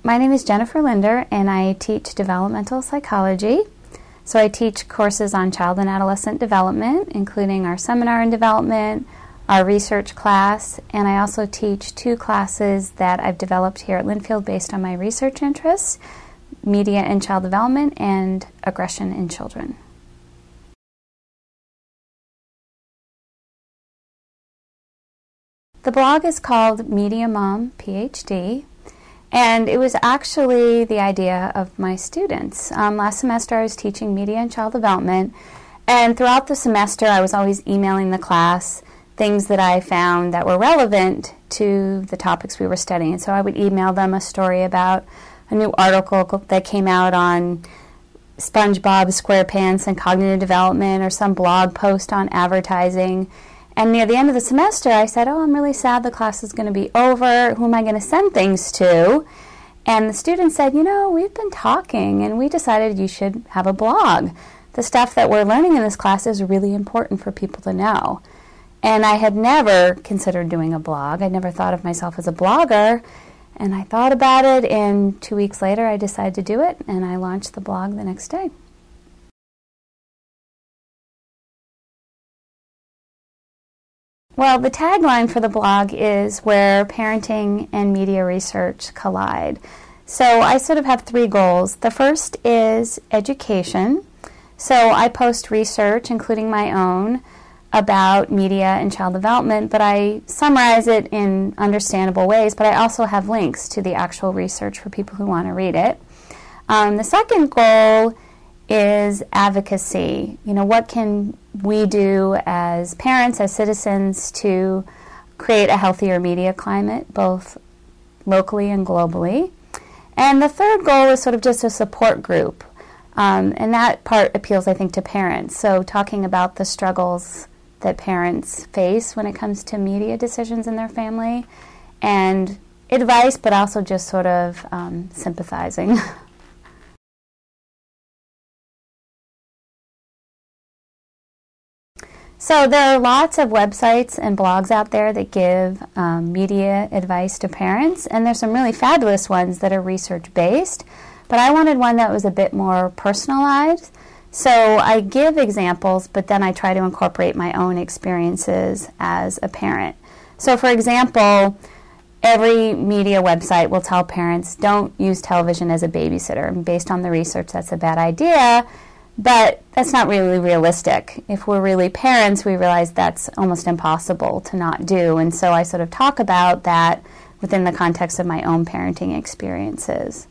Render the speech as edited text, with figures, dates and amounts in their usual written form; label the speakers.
Speaker 1: My name is Jennifer Linder, and I teach developmental psychology. So I teach courses on child and adolescent development, including our seminar in development, our research class, and I also teach 2 classes that I've developed here at Linfield based on my research interests, media and child development and aggression in children. The blog is called Media Mom PhD, and it was actually the idea of my students. Last semester I was teaching media and child development, and throughout the semester I was always emailing the class things that I found that were relevant to the topics we were studying. And so I would email them a story about a new article that came out on SpongeBob SquarePants and cognitive development, or some blog post on advertising. And near the end of the semester, I said, I'm really sad the class is going to be over. Who am I going to send things to? And the students said, we've been talking, and we decided you should have a blog. The stuff that we're learning in this class is really important for people to know. And I had never considered doing a blog. I never thought of myself as a blogger. And I thought about it, and 2 weeks later, I decided to do it, and I launched the blog the next day. Well, the tagline for the blog is where parenting and media research collide. So I sort of have 3 goals. The first is education. So I post research, including my own, about media and child development, but I summarize it in understandable ways, but I also have links to the actual research for people who want to read it. The second goal is advocacy. What can we do as parents, as citizens, to create a healthier media climate, both locally and globally? And the third goal is sort of just a support group. And that part appeals, I think, to parents. So talking about the struggles that parents face when it comes to media decisions in their family, and advice, but also just sort of sympathizing. So there are lots of websites and blogs out there that give media advice to parents, and there's some really fabulous ones that are research-based, but I wanted one that was a bit more personalized. So I give examples, but then I try to incorporate my own experiences as a parent. So for example, every media website will tell parents, don't use television as a babysitter. And based on the research, that's a bad idea. But that's not really realistic. If we're really parents, we realize that's almost impossible to not do. And so I sort of talk about that within the context of my own parenting experiences.